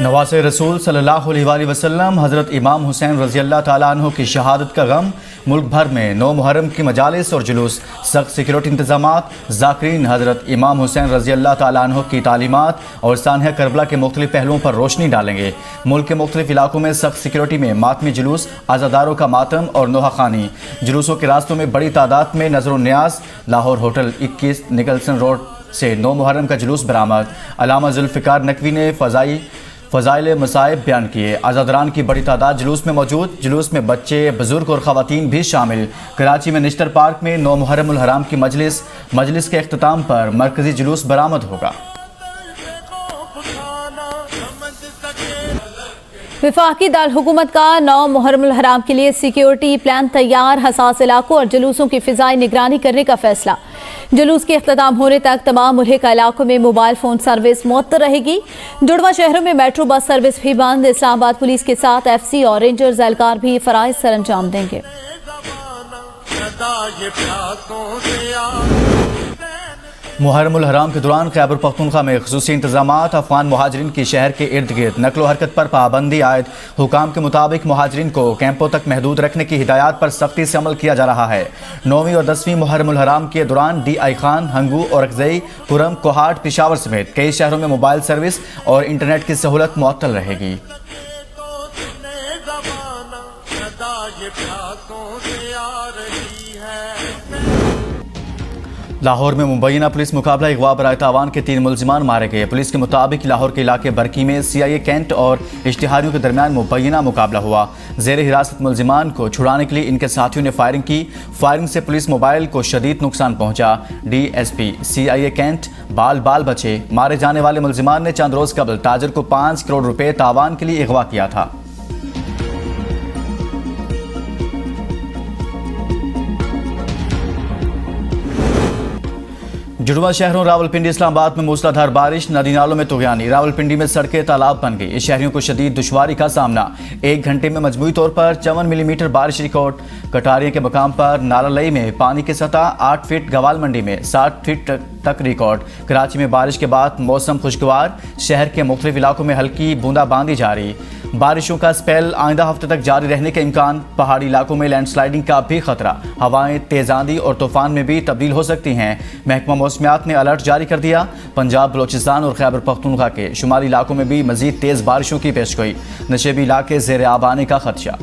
नवासे रसूल सल्लल्लाहु अलैहि वसल्लम हज़रत इमाम हुसैन रज़ी अल्लाह ताला अन्हु की शहादत का गम। मुल्क भर में 9 मुहर्रम की मजालिस और जुलूस, सख्त सिक्योरिटी इंतजामात। ज़ाकिरीन हज़रत इमाम हुसैन रज़ी अल्लाह ताला अन्हु की तालीमात और सानह करबला के मुख्तलिफ पहलुओं पर रोशनी डालेंगे। मुल्क के मुख्तलिफ इलाकों में सख्त सिक्योरिटी में मातमी जुलूस, आज़ादारों का मातम और नोहाखानी। जुलूसों के रास्तों में बड़ी तादाद में नजर न्याज। लाहौर होटल 21 निकलसन रोड से 9 मुहर्रम का जुलूस बरामद। अल्लामा जुल्फ़िकार नकवी ने फ़ज़ाइल मसाइब बयान किए। आज़ादरान की बड़ी तादाद जुलूस में मौजूद। जुलूस में बच्चे, बुजुर्ग और ख़वातीन भी शामिल। कराची में निश्तर पार्क में 9 मुहर्रम उल हराम की मजलिस के अख्ताम पर मरकज़ी जुलूस बरामद होगा। वफाकी दारहुकूमत का 9 मुहर्रम उल हराम के लिए सिक्योरिटी प्लान तैयार। हसास इलाकों और जुलूसों की फ़िज़ाई निगरानी करने का फैसला। जुलूस के अख्ताम होने तक तमाम मुल्हिका इलाकों में मोबाइल फ़ोन सर्विस मुअत्तर रहेगी। जुड़वा शहरों में मेट्रो बस सर्विस भी बंद। इस्लामाबाद पुलिस के साथ FC और रेंजर्स एहलकार भी फ़राइज़ सर अंजाम देंगे। मुहर्रम उल हराम के दौरान खैबर पख्तूनख्वा में ख़ुसूसी इंतजामात। अफगान मुहाजिरीन की शहर के इर्द गिर्द नकलो हरकत पर पाबंदी आयद। हुकाम के मुताबिक मुहाजिरीन को कैंपों तक महदूद रखने की हिदायत पर सख्ती से अमल किया जा रहा है। 9वीं और 10वीं मुहर्रम उल हराम के दौरान DI खान, हंगू, औरकज़ई, कुरम, कोहाट, पिशावर समेत कई शहरों में मोबाइल सर्विस और इंटरनेट की सहूलत मुअत्तल रहेगी। लाहौर में मुबैना पुलिस मुकाबला अगवा बराए तावान के 3 मुलजिमान मारे गए। पुलिस के मुताबिक लाहौर के इलाके बरकी में CIA कैंट और इश्तिहारियों के दरमियान मुबैना मुकाबला हुआ। जेर हिरासत मुलजिमान को छुड़ाने के लिए इनके साथियों ने फायरिंग की। फायरिंग से पुलिस मोबाइल को शदीद नुकसान पहुंचा। DSP CIA कैंट बाल बचे। मारे जाने वाले मुलजिमान ने चंद रोज कबल ताजर को 5 करोड़ रुपए तावान के लिए अगवा किया था। जुड़वा शहरों रावलपिंडी इस्लामाबाद में मूसलाधार बारिश, नदी नालों में तुगयानी। रावलपिंडी में सड़कें तालाब बन गई। शहरियों को शदीद दुश्वारी का सामना। 1 घंटे में मजमूई तौर पर 54 मिलीमीटर बारिश रिकॉर्ड। कटारिया के मकाम पर नालालई में पानी की सतह 8 फीट, गवाल मंडी में 60 फीट तक रिकॉर्ड। कराची में बारिश के बाद मौसम खुशगवार। शहर के मुख्तलिफ इलाकों में हल्की बूंदाबांदी जारी। बारिशों का स्पेल आइंदा हफ्ते तक जारी रहने के इम्कान। पहाड़ी इलाकों में लैंडस्लाइडिंग का भी खतरा। हवाएं तेज आंधी और तूफान में भी तब्दील हो सकती हैं। महकमा मौसमियात ने अलर्ट जारी कर दिया। पंजाब, बलोचिस्तान और खैबर पख्तूनख्वा के शुमाली इलाकों में भी मजीद तेज बारिशों की पेशगोई। नशेबी इलाके ज़ेर आब आने का खदशा।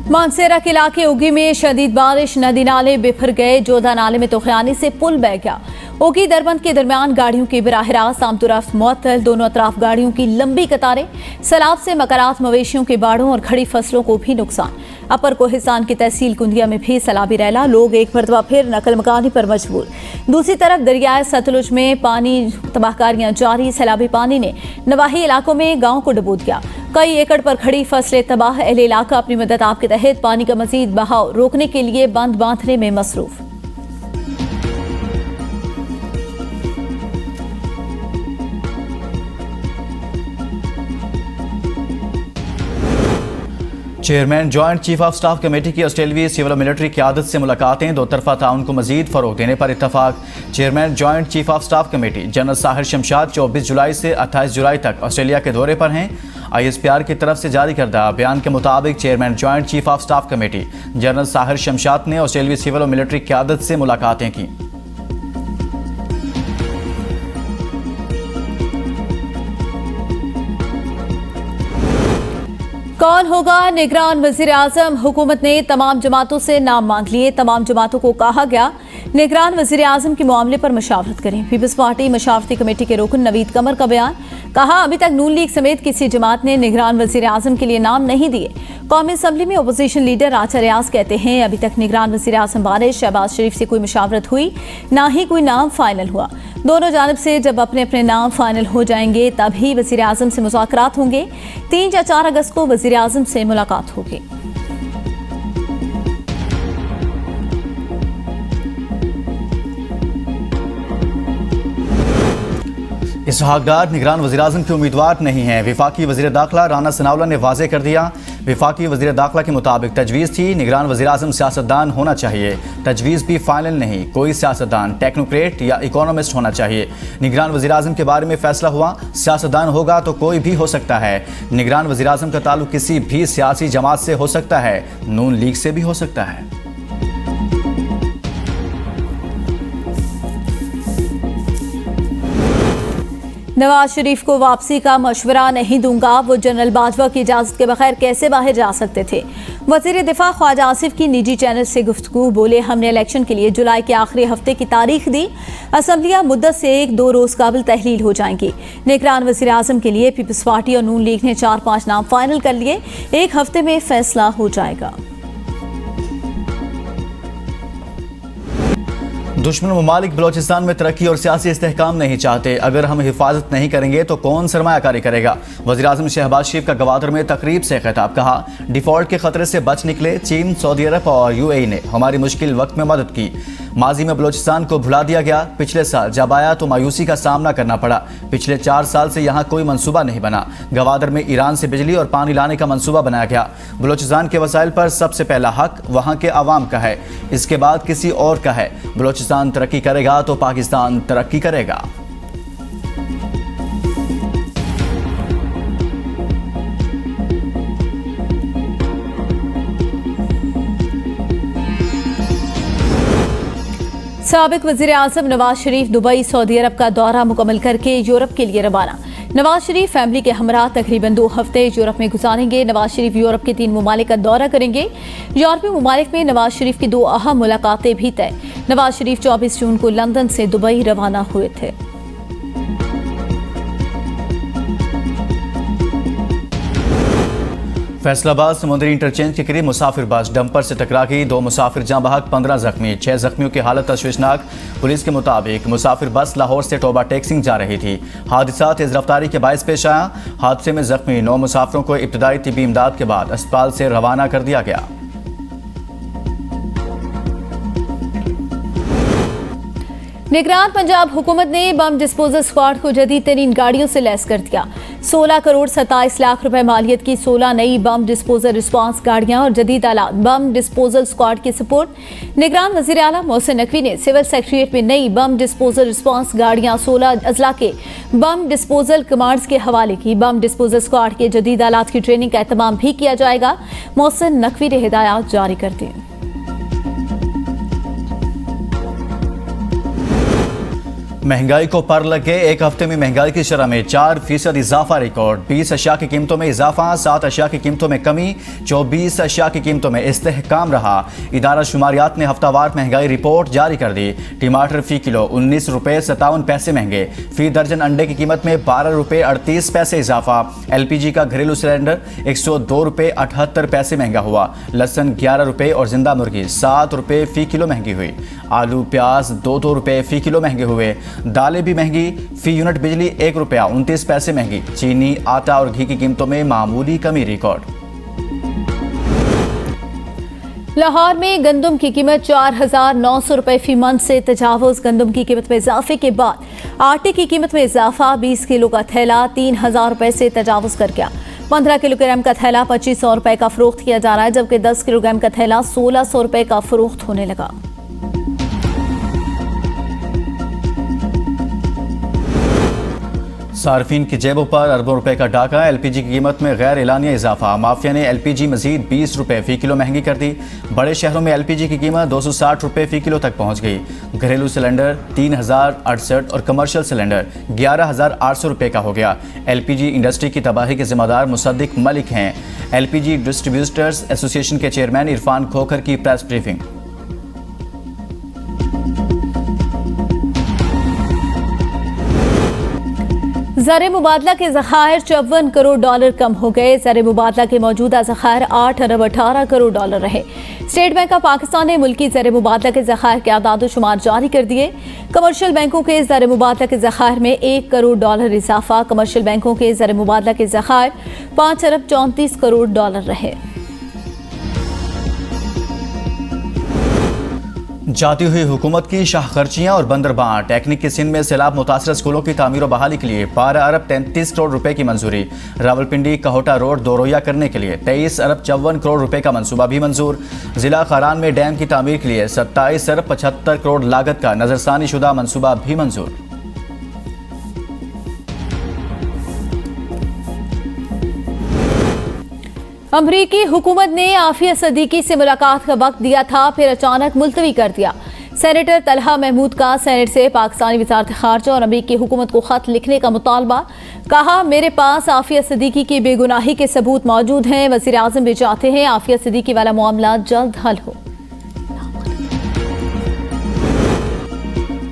मानसेरा के इलाके उगी में शदीद बारिश, नदी नाले बिफर गए। जोधा नाले में तूफानी से पुल बह गया। उगी दरबंद के दरमियान गाड़ियों की बराह रास्त आमतुरफ मुअत्तल। दोनों अतराफ गाड़ियों की लंबी कतारें। सैलाब से मकानात, मवेशियों के बाड़ों और खड़ी फसलों को भी नुकसान। अपर कोहिस्तान की तहसील कुंदिया में भी सैलाबी रैला। लोग एक मरतबा फिर नकल मकानी पर मजबूर। दूसरी तरफ दरियाए सतलुज में पानी, तबाहकारियां जारी। सैलाबी पानी ने नवाही इलाकों में गाँव को डुबो दिया। कई एकड़ पर खड़ी फसलें तबाह। अहले इलाका अपनी मदद आप के तहत पानी का मजीद बहाव रोकने के लिए बंद बांधने में मसरूफ। Chairman joint chief of staff committee की ऑस्ट्रेलियाई सिविल और मिलिट्री क़यादत से मुलाकातें। 2 तरफा ताउन को मजीद फ़रोग देने पर इत्तफाक। Chairman joint chief of staff committee general Sahir Shamshad 24 जुलाई से 28 जुलाई तक ऑस्ट्रेलिया के दौरे पर हैं। ISPR की तरफ से जारी करदा बयान के मुताबिक chairman joint chief of staff committee general Sahir Shamshad ने ऑस्ट्रेलियाई सिविल और मिलिट्री क़यादत से मुलाकातें की। कौन होगा निगरान वज़ीर आज़म? हुकूमत ने तमाम जमातों से नाम मांग लिए। तमाम जमातों को कहा गया निगरान वज़ीर आज़म के मामले पर मशावरत करें। पीपल्स पार्टी मशावरती कमेटी के रुकन नवीद कमर का बयान। कहा अभी तक नून लीग समेत किसी जमात ने निगरान वज़ीर आज़म के लिए नाम नहीं दिए। कौमी असम्बली में अपोजिशन लीडर आचा रियाज कहते हैं अभी तक निगरान वज़ीर आज़म बारे शहबाज शरीफ से कोई मशावरत हुई, ना ही कोई नाम फाइनल हुआ। दोनों जानिब से जब अपने अपने नाम फाइनल हो जाएंगे तभी वज़ीर आज़म से मुज़ाकरात होंगे। 3 या 4 अगस्त को वज़ीर आज़म से मुलाकात होगी। इसहाक डार निगरान वज़ीर-ए-आज़म के उम्मीदवार नहीं हैं। वफाकी वज़ीर दाखिला राना सनाउल्ला ने वाज़ेह कर दिया। वफाकी वज़ीर दाखिला के मुताबिक तजवीज़ थी निगरान वज़ीर-ए-आज़म सियासतदान होना चाहिए। तजवीज़ भी फाइनल नहीं, कोई सियासतदान टेक्नोक्रेट या इकोनॉमिस्ट होना चाहिए। निगरान वज़ीर-ए-आज़म के बारे में फैसला हुआ, सियासतदान होगा तो कोई भी हो सकता है। निगरान वज़ीर-ए-आज़म का ताल्लुक किसी भी सियासी जमात से हो सकता है, नून लीग से भी हो सकता है। नवाज शरीफ को वापसी का मशवरा नहीं दूंगा, वो जनरल बाजवा की इजाजत के बगैर कैसे बाहर जा सकते थे। वजीर दिफा ख्वाजा आसिफ की निजी चैनल से गुफ्तगू, बोले हमने इलेक्शन के लिए जुलाई के आखिरी हफ्ते की तारीख दी, असम्बलियां मुद्दत से 1-2 रोज काबिल तहलील हो जाएंगी। निगरान वज़ीर आज़म के लिए पीपल्स पार्टी और नून लीग ने 4-5 नाम फाइनल कर लिए, 1 हफ्ते में फैसला हो जाएगा। दुश्मन ममालिक बलोचिस्तान में तरक्की और सियासी इस्तेहकाम नहीं चाहते। अगर हम हिफाजत नहीं करेंगे तो कौन सरमायाकारी करेगा। वज़ीर-ए-आज़म शहबाज शरीफ का गवादर में तकरीब से खिताब, कहा डिफॉल्ट के खतरे से बच निकले। चीन, सऊदी अरब और UAE ने हमारी मुश्किल वक्त में मदद की। माजी में बलोचिस्तान को भुला दिया गया। पिछले साल जब आया तो मायूसी का सामना करना पड़ा। पिछले 4 साल से यहाँ कोई मंसूबा नहीं बना। गवादर में ईरान से बिजली और पानी लाने का मंसूबा बनाया गया। बलोचिस्तान के वसाइल पर सबसे पहला हक वहाँ के अवाम का है, इसके बाद किसी और का है। बलोचिस्तान तरक्की करेगा तो पाकिस्तान तरक्की करेगा। साबिक वज़ीर आज़म नवाज शरीफ दुबई, सऊदी अरब का दौरा मुकम्मल करके यूरोप के लिए रवाना। नवाज शरीफ फैमिली के हमरा तकरीबन 2 हफ्ते यूरोप में गुजारेंगे। नवाज शरीफ यूरोप के 3 ममालिक का दौरा करेंगे। यूरोपीय ममालिक में नवाज शरीफ की 2 अहम मुलाकातें भी तय। नवाज शरीफ 24 जून को लंदन से दुबई रवाना हुए थे। फैसलाबाद समुद्री इंटरचेंज के करीब मुसाफिर बस डंपर से टकरा गई। 2 मुसाफिर जहां बहक, 15 जख्मी। 6 जख्मियों की हालत तशवीशनाक। पुलिस के मुताबिक मुसाफिर बस लाहौर से टोबा टेक्सिंग जा रही थी। हादसा तेज रफ्तारी के बायस पेश आया। हादसे में जख्मी 9 मुसाफिरों को इब्तदाई तिब्बी इमदाद के बाद अस्पताल से रवाना कर दिया गया। निगरान पंजाब हुकूमत ने बम डिस्पोजल स्क्वाड को जदीद तरीन गाड़ियों से लैस कर दिया। 16 करोड़ 27 लाख रुपए मालियत की 16 नई बम डिस्पोजल रिस्पांस गाड़ियां और जदीद आलात बम डिस्पोजल स्क्वाड की सपोर्ट। निगरान वज़ीर आला मोहसिन नकवी ने सिविल सेक्रेटरीट में नई बम डिस्पोजल रिस्पांस गाड़ियां 16 अजला के बम डिस्पोजल कमांड्स के हवाले की। बम डिस्पोजल स्क्वाड के जदीद आलात की ट्रेनिंग का एहतमाम भी किया जाएगा। मोहसिन नकवी ने हिदायत जारी कर दी। महंगाई को पर लग गए। 1 हफ्ते में महंगाई की शरह में 4% इजाफा रिकॉर्ड। 20 अशिया की कीमतों में इजाफा, 7 अशिया की कीमतों में कमी, 24 अशिया की कीमतों में इस्तेहकाम रहा। इदारा शुमारियात ने हफ्तावार महंगाई रिपोर्ट जारी कर दी। टमाटर फी किलो 19 रुपये 57 पैसे महंगे। फी दर्जन अंडे की कीमत में 12 रुपये 38 पैसे इजाफा। LPG का घरेलू सिलेंडर 102 रुपये 78 पैसे महंगा हुआ। लहसुन 11 रुपये और जिंदा मुर्गी 7 रुपये फी किलो महंगी हुई। आलू प्याज 2-2 रुपये फी किलो महंगे हुए। दालें भी महंगी, फी यूनिट बिजली 1 रुपया 29 पैसे महंगी। चीनी, आटा और घी की कीमतों में मामूली कमी रिकॉर्ड। लाहौर में गंदम की कीमत 4,900 रुपए फी मन से तजावुज। गंदम की कीमत में इजाफे के बाद आटे की कीमत में इजाफा। 20 किलो का थैला 3,000 रुपए से तजावुज कर गया। 15 किलोग्राम का थैला 2500 रुपए का फरोख्त किया जा रहा है, जबकि 10 किलोग्राम का थैला 1600 रुपए का फरोख्त होने लगा। सार्फिन की जेबों पर अरबों रुपए का डाका। LPG की कीमत में गैर एलानिया इजाफा। माफिया ने LPG मजीद 20 रुपए फी किलो महंगी कर दी। बड़े शहरों में LPG की कीमत 260 रुपए फी किलो तक पहुंच गई। घरेलू सिलेंडर 3068 और कमर्शियल सिलेंडर 11,800 रुपए का हो गया। LPG इंडस्ट्री की तबाही के जिम्मेदार मुसद्दिक मलिक हैं। LPG डिस्ट्रीब्यूटर्स एसोसिएशन के चेयरमैन इरफान खोखर की प्रेस ब्रीफिंग। ज़र मुबादला के ज़खायर 54 करोड़ डॉलर कम हो गए। ज़र मुबादला के मौजूदा ज़खायर 8 अरब 18 करोड़ डॉलर रहे। स्टेट बैंक ऑफ पाकिस्तान ने मुल्की ज़र मुबादला के ज़खायर के आदाद शुमार जारी कर दिए। कमर्शियल बैंकों के ज़र मुबादला के ज़खायर में 1 करोड़ डॉलर इजाफा। कमर्शियल बैंकों के ज़र मुबादला के ज़खायर 5 अरब 34 करोड़ डॉलर रहे। जाती हुई हुकूमत की शाहखर्चियाँ और बंदरबां। टेक्निक की सिंध में सैलाब मुतासर स्कूलों की तामीर और बहाली के लिए 12 अरब 33 करोड़ रुपए की मंजूरी। रावलपिंडी कहोटा रोड दोरोया करने के लिए 23 अरब 54 करोड़ रुपए का मंसूबा भी मंजूर। जिला खारान में डैम की तामीर के लिए 27 अरब 75 करोड़ लागत का नजरसानी शुदा मंसूबा भी मंजूर। अमरीकी हुकूमत ने आफिया सदीकी से मुलाकात का वक्त दिया था, फिर अचानक मुलतवी कर दिया। सेनेटर तलहा महमूद का सेनेट से पाकिस्तानी वजारत खारजा और अमरीकी हुकूमत को खत लिखने का मुतालबा। कहा, मेरे पास आफिया सदीकी की बेगुनाही के सबूत मौजूद हैं। वज़ीर आज़म भी चाहते हैं आफिया सदीकी वाला मामला जल्द हल हो।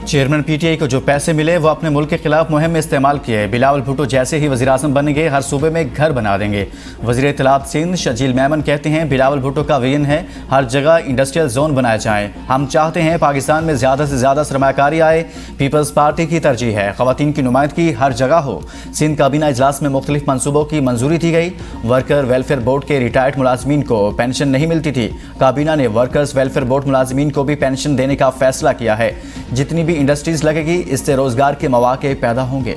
चेयरमैन पीटीआई को जो पैसे मिले वो अपने मुल्क के खिलाफ मुहिम में इस्तेमाल किए। बिलावल भुट्टो जैसे ही वज़ीर आज़म बनेंगे हर सूबे में घर बना देंगे। वज़ीर इत्तलात सिंध शजील मेमन कहते हैं, बिलावल भुट्टो का विजन है हर जगह इंडस्ट्रियल जोन बनाए जाएं। हम चाहते हैं पाकिस्तान में ज़्यादा से ज़्यादा सरमायाकारी आए। पीपल्स पार्टी की तरजीह है ख़वातीन की नुमाइंदगी हर जगह हो। सिंध काबीना इजलास में मुख्तलिफ मनसूबों की मंजूरी दी गई। वर्कर वेलफेयर बोर्ड के रिटायर्ड मुलाजमीन को पेंशन नहीं मिलती थी। काबीना ने वर्कर्स वेलफेयर बोर्ड मुलाजमीन को भी पेंशन देने का फैसला किया है। जितनी भी इंडस्ट्रीज लगेगी इससे रोजगार के मौके पैदा होंगे।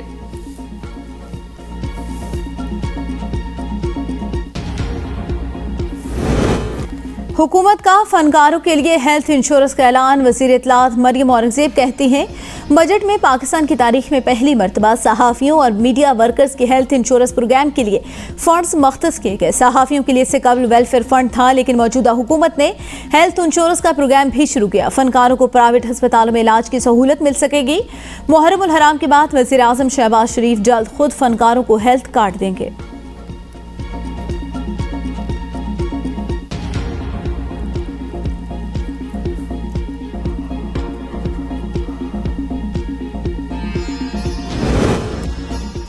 हुकूमत का फनकारों के लिए हेल्थ इंश्योरेंस का ऐलान। वज़ीर इत्तलात मरियम औरंगज़ेब कहती हैं, बजट में पाकिस्तान की तारीख में पहली मरतबा सहाफ़ियों और मीडिया वर्कर्स के हेल्थ इंश्योरेंस प्रोग्राम के लिए फंड्स मख्तस किए गए। सहाफ़ियों के लिए इससे कबल वेलफेयर फंड था, लेकिन मौजूदा हुकूमत ने हेल्थ इंश्योरेंस का प्रोग्राम भी शुरू किया। फनकारों को प्राइवेट अस्पतालों में इलाज की सहूलत मिल सकेगी। मुहर्रम उल हराम के बाद वज़ीर आज़म शहबाज शरीफ जल्द खुद फनकारों को हेल्थ कार्ड देंगे।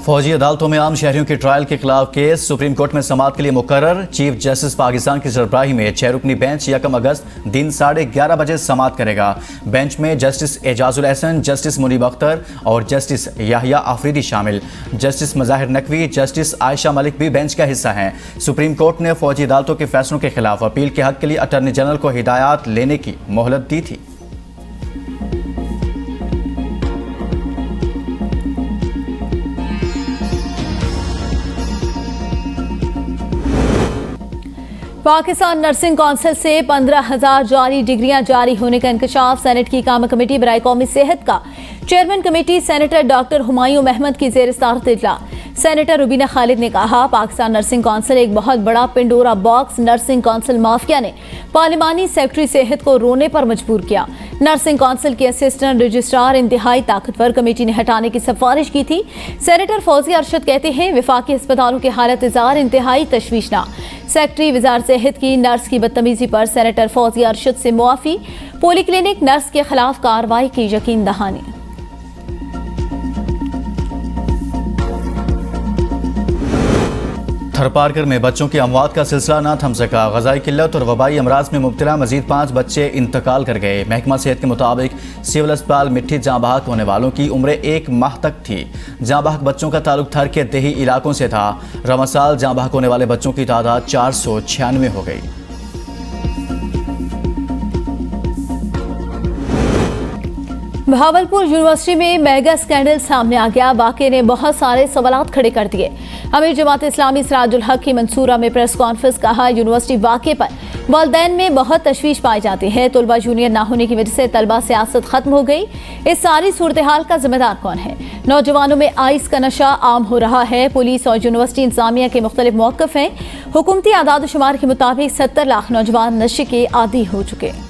फौजी अदालतों में आम शहरियों के ट्रायल के खिलाफ केस सुप्रीम कोर्ट में समाअत के लिए मुकर्रर। चीफ जस्टिस पाकिस्तान की सरबराही में 6 रुकनी बेंच 1 अगस्त दिन 11:30 बजे समाअत करेगा। बेंच में जस्टिस एजाजुल एहसन, जस्टिस मुनीब अख्तर और जस्टिस याहिया आफरीदी शामिल। जस्टिस मज़ाहिर नकवी, जस्टिस आयशा मलिक भी बेंच का हिस्सा हैं। सुप्रीम कोर्ट ने फौजी अदालतों के फैसलों के खिलाफ अपील के हक के लिए अटॉर्नी जनरल को हिदायत लेने की मोहलत दी थी। पाकिस्तान नर्सिंग कौंसिल से 15,000 जारी डिग्रियां जारी होने का इंकशाफ। सेनेट की काम कमेटी बराए कौमी सेहत का chairman committee senator doctor Humayun Ahmad की ज़ेर सदारत इजला। सेनेटर रुबीना खालिद ने कहा, पाकिस्तान नर्सिंग कौंसिल एक बहुत बड़ा पिंडोरा बॉक्स। नर्सिंग कौंसिल माफिया ने पार्लिमानी सेक्रेटरी सेहत को रोने पर मजबूर किया। नर्सिंग कौंसिल के असिस्टेंट रजिस्ट्रार इंतहाई ताकतवर कमेटी ने हटाने की सिफारिश की थी। सेनेटर फौजी अरशद कहते हैं, विफाकी अस्पतालों की हालत इज़ार इंतहाई तशवीशनाक। सेक्रेटरी वजारत सेहत की नर्स की बदतमीजी पर सेनेटर फौजी अरशद से मुआफी। पोली क्लिनिक नर्स के खिलाफ कार्रवाई की यकीन दहानी। थरपारकर में बच्चों की अमवात का सिलसिला न थम सका। ग़ज़ाई किल्लत और वबाई अमराज में मुब्तला मजीद 5 बच्चे इंतकाल कर गए। महकमा सेहत के मुताबिक सिविल अस्पताल मिट्टी जहाँ बहक होने वालों की उम्र 1 माह तक थी। जहाँ बहक बच्चों का ताल्लुक थर के देही इलाकों से था। रमसाल जहाँ बहक होने वाले बच्चों की तादाद 496 हो गई। भावलपुर यूनिवर्सिटी में मेगा स्कैंडल सामने आ गया। वाक़े ने बहुत सारे सवालात खड़े कर दिए। अमीर जमात इस्लामी सिराजुल हक की मंसूरा में प्रेस कॉन्फ्रेंस कहा, यूनिवर्सिटी वाक़े पर वालिदैन में बहुत तशवीश पाई जाती है। तलबा जूनियर ना होने की वजह से तलबा सियासत खत्म हो गई। इस सारी सूरत हाल का जिम्मेदार कौन है? नौजवानों में आइस का नशा आम हो रहा है। पुलिस और यूनिवर्सिटी इंतजामिया के मुख्तलिफ मौक़िफ़ हैं। हुकूमती आदाद शुमार के मुताबिक 70 लाख नौजवान नशे के आदी हो चुके हैं।